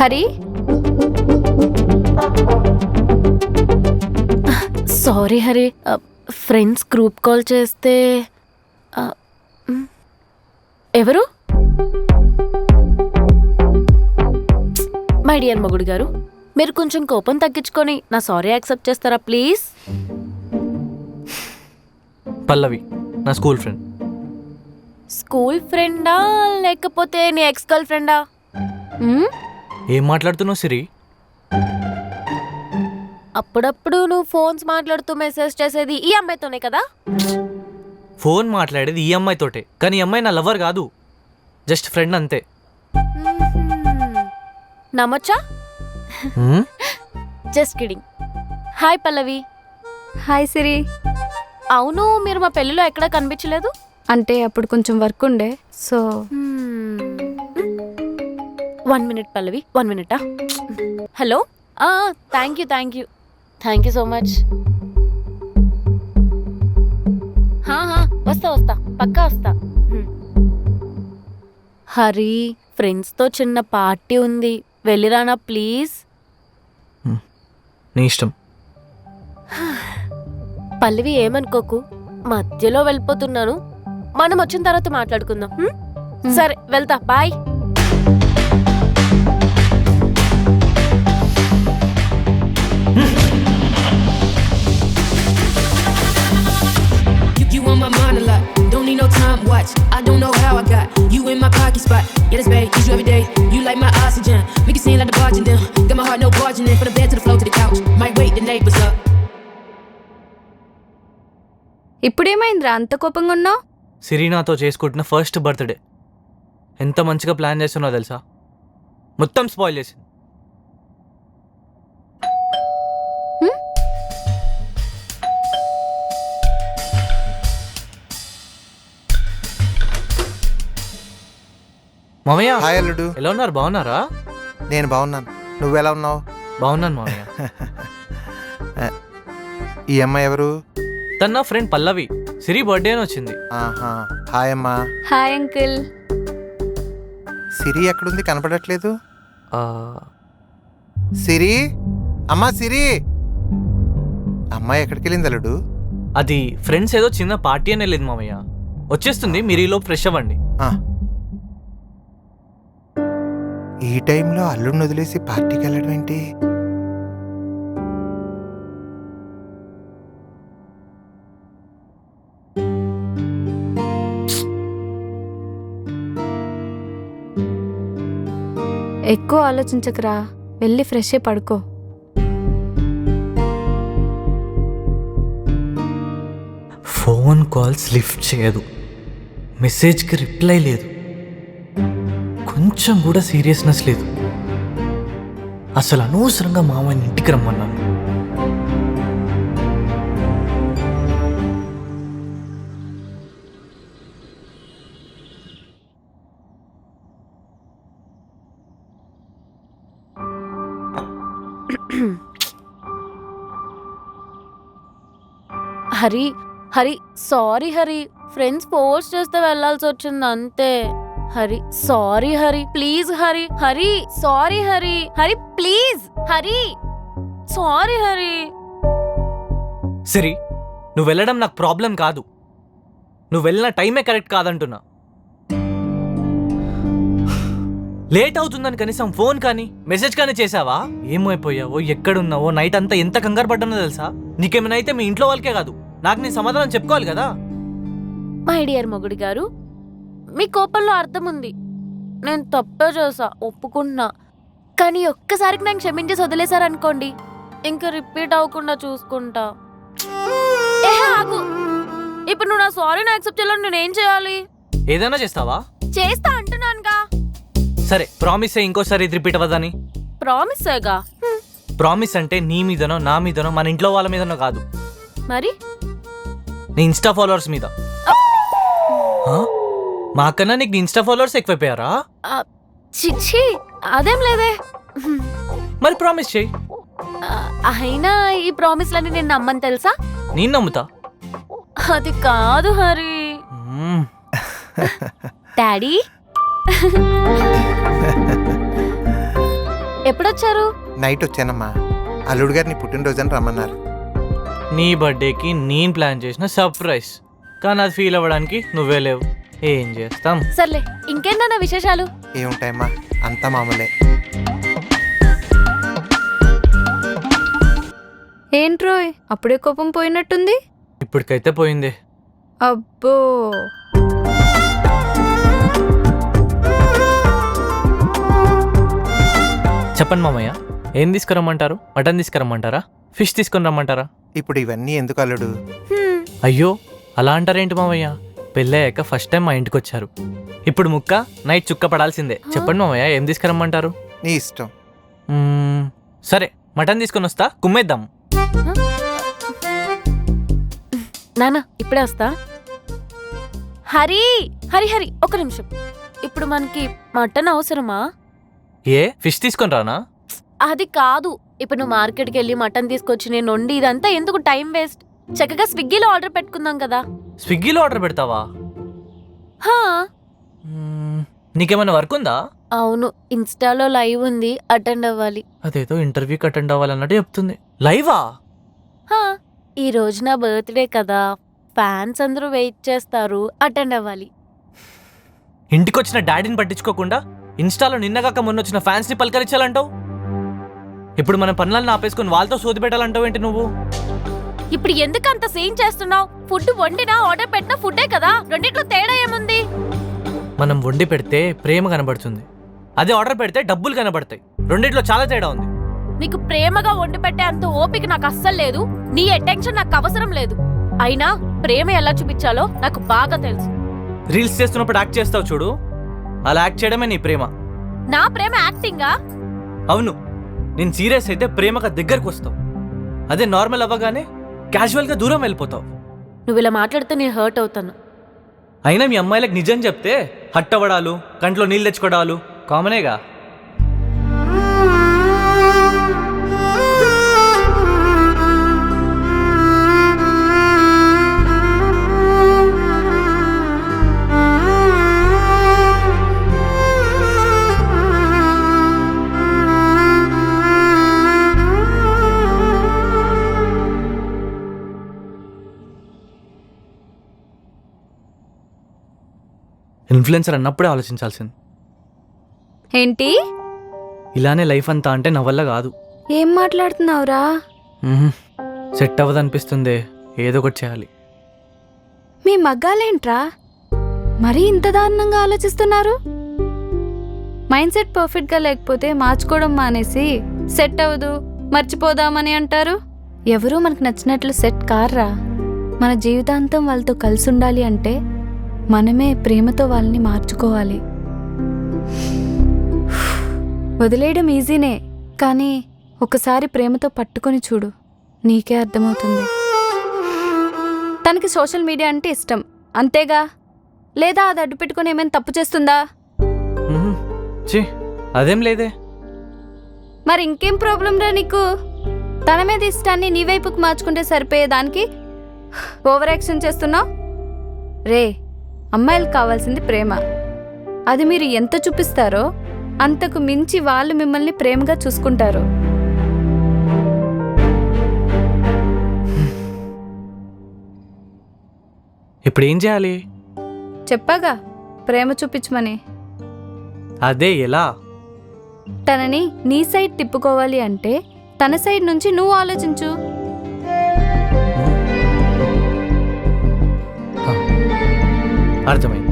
Hari, sorry Hari, friends group call చేస్తే ఎవరు? My dear మొగుడు గారు, మీరు కొంచెం కోపం తగ్గించుకొని నా సారీ యాక్సెప్ట్ చేస్తారా ప్లీజ్? పల్లవి, నా స్కూల్ ఫ్రెండ్. స్కూల్ ఫ్రెండా లేకపోతే నీ ఎక్స్ గర్ల్ ఫ్రెండా? ఏం మాట్లాడుతున్నావు సిరి? అప్పుడప్పుడు నువ్వు ఫోన్స్ మాట్లాడుతూ మెసేజ్ చేసేది ఈ అమ్మాయితోనే కదా? ఫోన్ మాట్లాడేది ఈ అమ్మాయి తోటే, కానీ ఈ అమ్మాయి నా లవర్ కాదు, జస్ట్ ఫ్రెండ్ అంతే. నమ్మొచ్చా? Just kidding. Hi Pallavi. Hi Siri. అవును, మీరు మా పెళ్ళిలో ఎక్కడా కనిపించలేదు. అంటే అప్పుడు కొంచెం వర్క్ ఉండే, so 1 minute Pallavi, 1 minute. Hello, thank you so much. వస్తా పక్కా వస్తా. హరి, ఫ్రెండ్స్తో చిన్న పార్టీ ఉంది, వెళ్ళిరానా ప్లీజ్? నీ ఇష్టం. పల్లవి ఏమనుకోకు, మధ్యలో వెళ్ళిపోతున్నాను, మనం వచ్చిన తర్వాత మాట్లాడుకుందాం. సరే వెళ్తా, bye. You on my mind a lot, don't need no time watch. I don't know how I got you in my pocket spot. Yeah, that's babe, use you every day. You like my oxygen, make it seem like the bartender. Got my heart no barging in, from the bed to the floor to the couch. Might wake the neighbors up. ఇప్పుడేమైందిరా అంత కోపంగా ఉన్నావు? సిరీనాతో చేసుకుంటున్న first birthday ఎంత మంచిగా plan చేస్తున్నావు తెలుసా? మొత్తం spoil చేసింది. మామయ్య, హాయ్ అల్లుడు. ఎలా ఉన్నారు? బాగున్నారా? నేను బాగున్నాను, నువ్వెలా ఉన్నావు? బాగున్నాను మామయ్య. ఈ అమ్మాయి ఎవరు? తన నా ఫ్రెండ్ పల్లవి, సిరి బర్త్డే అని వచ్చింది. ఆహా, హాయ్ అమ్మా. Hi uncle. సిరి ఎక్కడుంది, కనపడట్లేదు? ఆ, సిరి, అమ్మా సిరి. అమ్మాయి ఎక్కడికి వెళ్ళింది అల్లుడు? అది ఫ్రెండ్స్ ఏదో చిన్న పార్టీ అని వెళ్ళింది మామయ్య, వచ్చేస్తుంది, మీరు ఈలోపు ఫ్రెష్ అవ్వండి. ఈ టైంలో అల్లుడిని వదిలేసి పార్టీకి వెళ్ళడం ఏంటి? ఎక్కువ ఆలోచించకరా, వెళ్ళి ఫ్రెష్ అయి పడుకో. ఫోన్ కాల్స్ లిఫ్ట్ చేయదు, మెసేజ్కి రిప్లై లేదు, కొంచెం కూడా సీరియస్నెస్ లేదు. అసలు అనవసరంగా మామయ్యని ఇంటికి రమ్మన్నాను. Hari sorry Hari, friends force చేస్తే వెళ్ళాల్సి వచ్చింది అంతే. Hari sorry Hari, please Hari. Hari sorry Hari. Hari please. Hari sorry Hari. Siri, నువ్వు వెళ్ళడం నాకు ప్రాబ్లం కాదు, నువ్వు వెళ్ళిన టైమే కరెక్ట్ కాదంటున్నా. లేట్ అవుతుందని కనీసం ఫోన్ కానీ మెసేజ్ కానీ చేసావా? ఏమైపోయావో, ఎక్కడున్నావో, నైట్ అంతా ఎంత కంగారు పడ్డానో తెలుసా? నీకేమైనా అయితే మీ ఇంట్లో వాళ్ళకే కాదు, నాకు నేను సమాధానం చెప్పుకోవాలి కదా. మై డియర్ మొగుడి గారు, మీ కోపంలో అర్థం ఉంది, నేను తప్పే చేసా, ఒప్పుకున్నా. కానీ ఒక్కసారికి నేను క్షమించేసి వదిలేశారనుకోండి, ఇంకా రిపీట్ అవ్వకుండా చూసుకుంటా. ఆగు, ఇప్పుడు నువ్వు నా సారీని యాక్సెప్ట్ చేయాలని నేనేం చేయాలి? ఏదైనా చేస్తావా? చేస్తా అంటున్నానుగా. సరే ప్రామిస్ ఇంకోసారి ఇది రిపీట్ అవ్వదని. ప్రామిసేగా. ప్రామిస్ అంటే నీ మీదనో నా మీదనో మన ఇంట్లో వాళ్ళ మీదనో కాదు, మరి నీ ఇన్స్టా ఫాలోవర్స్ మీద. మా కన్నా నీకు ఇన్స్టా ఫాలోవర్స్ ఎక్కువైపోయారా? చిచ్చి, అదేం లేదే. మరి ప్రామిస్ చేయి. అయినా ఈ ప్రామిస్లని నేను నమ్మని తెలుసా? నేను నమ్ముతా. అది కాదు హరి. డాడీ ఎప్పుడొచ్చారు? నైట్ వచ్చానమ్మా. అల్లుడు గారిని పుట్టినరోజని రమ్మన్నారు. నీ బర్త్డేకి నేను ప్లాన్ చేసిన సర్ప్రైజ్, కానీ అది ఫీల్ అవ్వడానికి నువ్వే లేవు. ఏం చేస్తాం? సర్లే, ఇంకేందన్నా విశేషాలు? ఏముంటాయమ్మా, అంతా మామూలే. ఏంట్రోయ్ అప్పుడే కోపం పోయినట్టుంది. ఇప్పటికైతే పోయింది. అబ్బో, చెప్పండి మామయ్య, ఏం తీసుకురమ్మంటారు? మటన్ తీసుకురమ్మంటారా? ఫిష్ తీసుకుని రమ్మంటారా? ఇప్పుడు ఇవన్నీ ఎందుకు అల్లుడు? అయ్యో, అలా అంటారేంటి మామయ్య? పెళ్ళయ్యాక ఫస్ట్ టైం మా ఇంటికి వచ్చారు. ఇప్పుడు ముక్క నైట్ చుక్క పడాల్సిందే. చెప్పండి మామయ్య, ఏం తీసుకురమ్మంటారు? నీ ఇష్టం. సరే, మటన్ తీసుకొని వస్తా, కుమ్మేద్దాం. నానా ఇప్పుడే వస్తా. హరి హరి హరి, ఒక నిమిషం. ఇప్పుడు మనకి మటన్ అవసరమా? ఏ, ఫిష్ తీసుకొని రానా? అది కాదు, ఇప్పుడు నువ్వు మార్కెట్కి వెళ్ళి మటన్ తీసుకొచ్చి నేను వండి ఇదంతా ఎందుకు టైం వేస్ట్? చక్కగా స్విగ్గీలో ఆర్డర్ పెట్టుకుందాం కదా. స్విగ్గీలో ఆర్డర్ పెడతావా? హా, నీకేమైనా వర్క్ ఉందా? అవును, ఇన్స్టాలో లైవ్ ఉంది, అటెండ్ అవ్వాలి. అదేదో ఇంటర్వ్యూకి అటెండ్ అవ్వాలన్నట్టు చెప్తుంది. లైవా? హా, ఈ రోజు నా బర్త్డే కదా, ఫ్యాన్స్ అందరూ వెయిట్ చేస్తారు, అటెండ్ అవ్వాలి. ఇంటికొచ్చిన డాడీని పట్టించుకోకుండా ఇన్స్టాలో నిన్నగాక మొన్న వచ్చిన ఫ్యాన్స్ ని పలకరించాలంటావు. ఇప్పుడు మన పనులను ఆపేసుకుని వాళ్ళతో సోది పెట్టాలంటావు ఏంటి నువ్వు? ఇప్పుడు ఎందుకు అంత సీన్ చేస్తున్నావు? ఫుడ్ వండినా ఆర్డర్ పెట్టినా ఫుడ్డే కదా, రెండిట్లో తేడా ఏముంది? మనం వండి పెడితే ప్రేమ కనబడుతుంది, అదే ఆర్డర్ పెడితే డబ్బులు కనబడతాయి. రెండిట్లో చాలా తేడా ఉంది. నీకు ప్రేమగా వండి పెట్టే అంత ఓపిక నాకు అస్సలు లేదు. నీ అటెన్షన్ నాకు అవసరం లేదు. అయినా ప్రేమ ఎలా చూపించాలో నాకు బాగా తెలుసు. రీల్స్ చేస్తున్నప్పుడు యాక్ట్ చేస్తావు చూడు, అలా యాక్ట్ చేయడమే నీ ప్రేమ. నా ప్రేమ యాక్టింగా? అవును, నేను సీరియస్ అయితే ప్రేమగా దగ్గరకు వస్తావు, అదే నార్మల్ అవ్వగానే క్యాజువల్గా దూరం వెళ్ళిపోతావు. నువ్వు ఇలా మాట్లాడితే నేను హర్ట్ అవుతాను. అయినా మీ అమ్మాయిలకు నిజం చెప్తే హట్ అవ్వడాలు, కంట్లో నీళ్ళు తెచ్చుకోవడాలు కామనేగా. ఇన్ఫ్లుయెన్సర్ అన్నప్పుడే ఆలోచించాల్సింది. ఏంటి ఇలానే లైఫ్ అంతా అంటే నా వల్ల కాదు. ఏం మాట్లాడుతున్నావురా? సెట్ అవ్వదనిపిస్తుంది, ఏదో ఒకటి చేయాలి. మీ మగ్గాలేంట్రా మరీ ఇంత దారుణంగా ఆలోచిస్తున్నారు? మైండ్ సెట్ పర్ఫెక్ట్గా లేకపోతే మార్చుకోవడం మానేసి సెట్ అవ్వదు మర్చిపోదామని అంటారు. ఎవరూ మనకు నచ్చినట్లు సెట్ కార్రా. మన జీవితాంతం వాళ్ళతో కలిసి ఉండాలి అంటే మనమే ప్రేమతో వాళ్ళని మార్చుకోవాలి. వదిలేయడం ఈజీనే, కానీ ఒకసారి ప్రేమతో పట్టుకొని చూడు, నీకే అర్థమవుతుంది. తనకి సోషల్ మీడియా అంటే ఇష్టం అంతేగా, లేదా అది అడ్డు పెట్టుకుని ఏమైనా తప్పు చేస్తుందా? అదేం లేదే. మరి ఇంకేం ప్రాబ్లం రా నీకు? తన మీద ఇష్టాన్ని నీ వైపుకు మార్చుకుంటే సరిపోయే దానికి ఓవర్ యాక్షన్ చేస్తున్నావు. రే, అమ్మాయిలకు కావాల్సింది ప్రేమ. అది మీరు ఎంత చూపిస్తారో అంతకు మించి వాళ్ళు మిమ్మల్ని ప్రేమగా చూసుకుంటారు. ఇప్పుడు ఏం చేయాలి? చెప్పాగా ప్రేమ చూపించమని. అదే ఎలా? తనని నీ సైడ్ తిప్పుకోవాలి అంటే తన సైడ్ నుంచి నువ్వు ఆలోచించు. అర్థమైంది.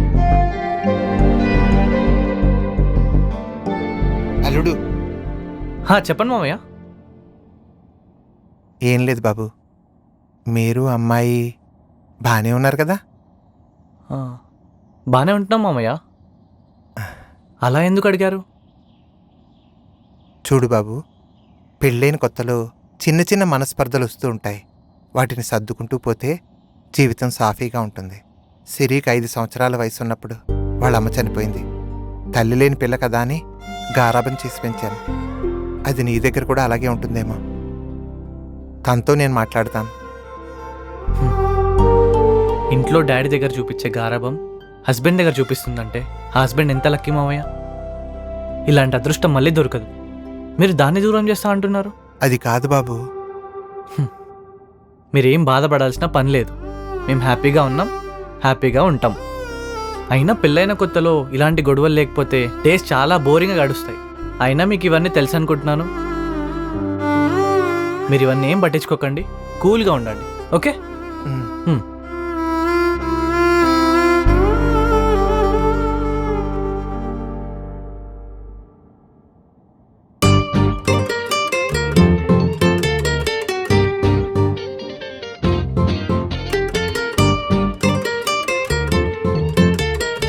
అల్లుడు, చెప్పండి మామయ్య. ఏం లేదు బాబు, మీరు అమ్మాయి బాగానే ఉన్నారు కదా? బాగానే ఉంటున్నాం మామయ్య. అలా ఎందుకు అడిగారు? చూడు బాబు, పెళ్ళైన కొత్తలో చిన్న చిన్న మనస్పర్ధలు వస్తూ ఉంటాయి. వాటిని సర్దుకుంటూ పోతే జీవితం సాఫీగా ఉంటుంది. సిరికి 5 సంవత్సరాల వయసు ఉన్నప్పుడు వాళ్ళ అమ్మ చనిపోయింది. తల్లి లేని పిల్ల కదా అని గారాబం చేసి పెంచాను. అది నీ దగ్గర కూడా అలాగే ఉంటుందేమో. తనతో నేను మాట్లాడతాను. ఇంట్లో డాడీ దగ్గర చూపించే గారాబం హస్బెండ్ దగ్గర చూపిస్తుందంటే ఆ హస్బెండ్ ఎంత లక్కీ మామయ్య. ఇలాంటి అదృష్టం మళ్ళీ దొరకదు. మీరు దాన్ని దూరం చేస్తా అంటున్నారు? అది కాదు బాబు. మీరేం బాధపడాల్సిన పని లేదు. మేము హ్యాపీగా ఉన్నాం, హ్యాపీగా ఉంటాం. అయినా పెళ్ళైన కొత్తలో ఇలాంటి గొడవలు లేకపోతే డేస్ చాలా బోరింగ్గా గడుస్తాయి. అయినా మీకు ఇవన్నీ తెలుసు అనుకుంటున్నాను. మీరు ఇవన్నీ ఏం పట్టించుకోకండి, కూల్గా ఉండండి. ఓకే? ఉమ్.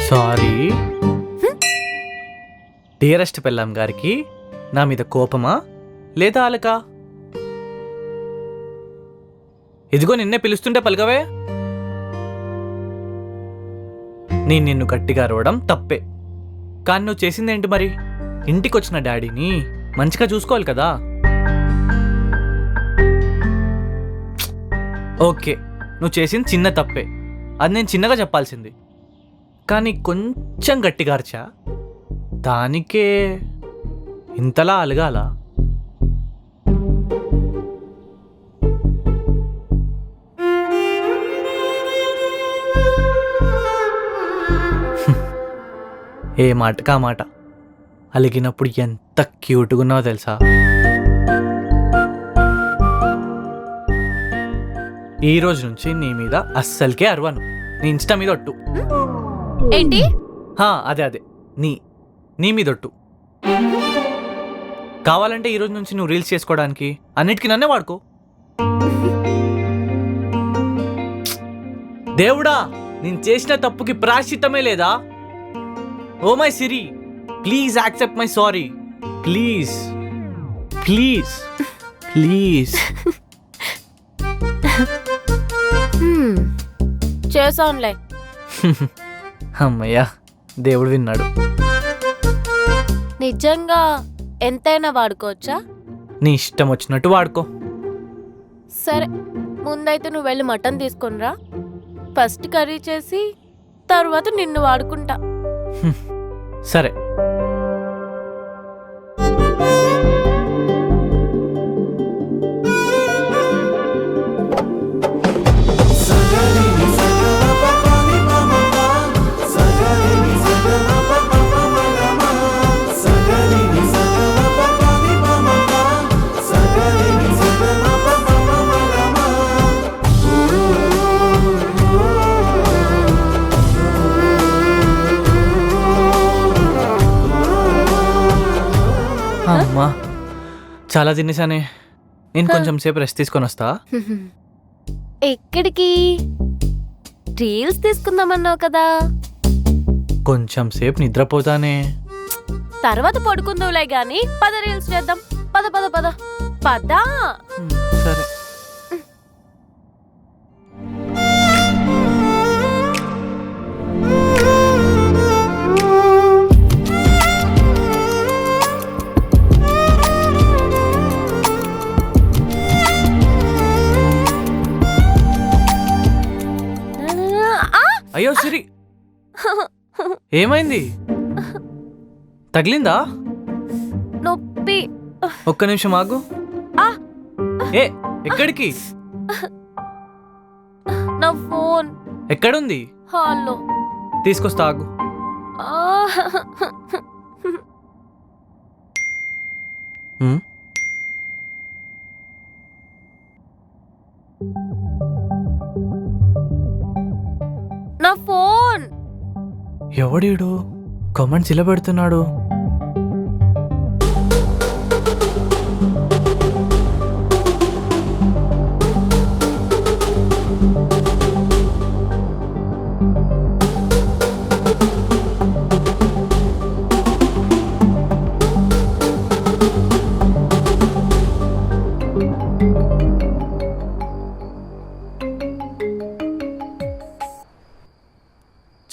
సారీ. డియరెస్ట్ పెళ్ళాం గారికి నా మీద కోపమా లేదా అలక? ఇదిగో నిన్నే పిలుస్తుంటే పలకవే. నేను నిన్ను గట్టిగా అరవడం తప్పే, కానీ నువ్వు చేసిందేంటి మరి? ఇంటికి వచ్చిన డాడీని మంచిగా చూసుకోవాలి కదా. ఓకే, నువ్వు చేసింది చిన్న తప్పే, అది నేను చిన్నగా చెప్పాల్సింది. కానీ కొంచెం గట్టిగా అరిచా, దానికే ఇంతలా అలగాల? ఏ మాటకా మాట, అలిగినప్పుడు ఎంత క్యూట్గా ఉన్నావో తెలుసా? ఈ రోజు నుంచి నీ మీద అస్సలకే అరవను. నీ ఇన్స్టా మీద ఒట్టు. ఏంటి? అదే నీ మీద ఒట్టు. కావాలంటే ఈ రోజు నుంచి నువ్వు రీల్స్ చేసుకోవడానికి అన్నిటికీ నన్నే వాడుకో. దేవుడా, నేను చేసిన తప్పుకి ప్రాశ్చిత్తమే లేదా? Oh my Siri, please accept my sorry. Please please please. చేసానులే. అమ్మయ్యా, దేవుడు విన్నాడు. నిజంగా ఎంతైనా వాడుకోవచ్చా? నీ ఇష్టం వచ్చినట్టు వాడుకో. సరే, ముందైతే నువ్వు వెళ్ళి మటన్ తీసుకొనిరా. ఫస్ట్ కర్రీ చేసి తర్వాత నిన్ను వాడుకుంటా. సరే. అమ్మా, చాలా తినేసానే. నేను కొంచెం సేపు రెస్ట్ తీసుకొని వస్తా. ఎక్కడికి? రీల్స్ తీసుకుందామన్నావు కదా. కొంచెం సేపు నిద్రపోతానే. తర్వాత పడుకుందావులే గాని పద రీల్స్ చేద్దాం. పద పద పద పద. సరే. అయ్యో సిరి, ఏమైంది? తగిలిందా? నొప్పి. ఒక్క నిమిషం ఆగు. ఏ, ఎక్కడికి? నా ఫోన్ ఎక్కడుంది? హాల్లో. తీసుకొస్తా, ఆగు. ఉమ్, నా ఫోన్. ఎవడీడు కామెంట్స్ ఇలా పెడుతున్నాడు?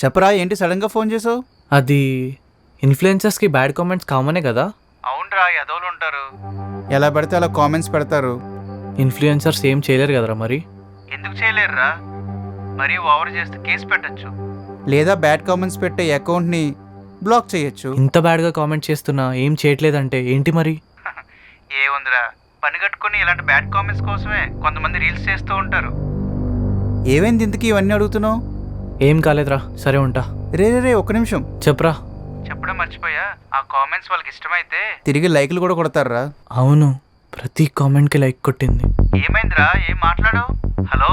చెప్పరా, ఏంటి సడన్గా ఫోన్ చేసావు? అది ఇన్ఫ్లుయెన్సర్స్కి బ్యాడ్ కామెంట్స్ కామనే కదా. అవునరా, ఎదవలు ఉంటారు, ఎలా పడితే అలా కామెంట్స్ పెడతారు. ఇన్ఫ్లుయెన్సర్స్ ఏం చేయలేరు కదరా మరి. ఎందుకు చేయలేరురా? మరీ ఓవర్ చేస్తే కేసు పెట్టచ్చు, లేదా బ్యాడ్ కామెంట్స్ పెట్టే అకౌంట్ని బ్లాక్ చేయొచ్చు. ఇంత బ్యాడ్గా కామెంట్ చేస్తున్నా ఏం చేయట్లేదంటే ఏంటి మరి? ఏముందిరా, పని కట్టుకుని ఇలాంటి బ్యాడ్ కామెంట్స్ కోసమే కొంతమంది రీల్స్ చేస్తూ ఉంటారు. ఏమైంది ఇంతకీ ఇవన్నీ అడుగుతున్నావు? ఏం కాలేదురా, సరే ఉంటా. రే ఒక్క నిమిషం. చెప్పరా. చెప్పడం మర్చిపోయా, ఆ కామెంట్స్ వాళ్ళకి ఇష్టమైతే తిరిగి లైక్లు కూడా కొడతారా? అవును, ప్రతి కామెంట్కి లైక్ కొట్టింది. ఏమైందిరా, ఏం మాట్లాడావు? హలో,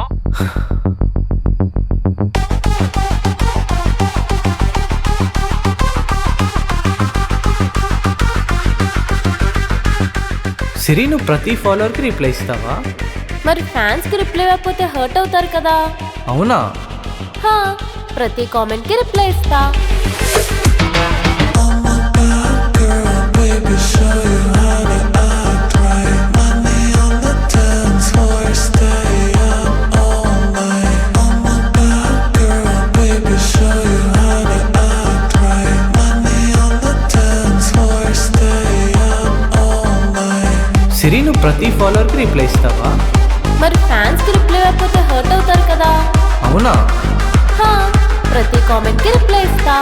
సిరి, నువ్వు ప్రతి ఫాలోవర్కి రిప్లై ఇస్తావా? మరి ఫ్యాన్స్కి రిప్లై ఇవ్వకపోతే హర్ట్ అవుతారు కదా. అవునా? హా, ప్రతి కామెంట్కి రిప్లై ఇస్తా. సిరి, నువ్వు ప్రతి ఫాలోవర్కి రిప్లై ఇస్తావా? మరి ఫ్యాన్స్కి రిప్లై ఇవ్వకపోతే హర్ట్ అవుతారు కదా. అవునా? హా, ప్రతి కామెంట్కి రిప్లై ఇస్తా.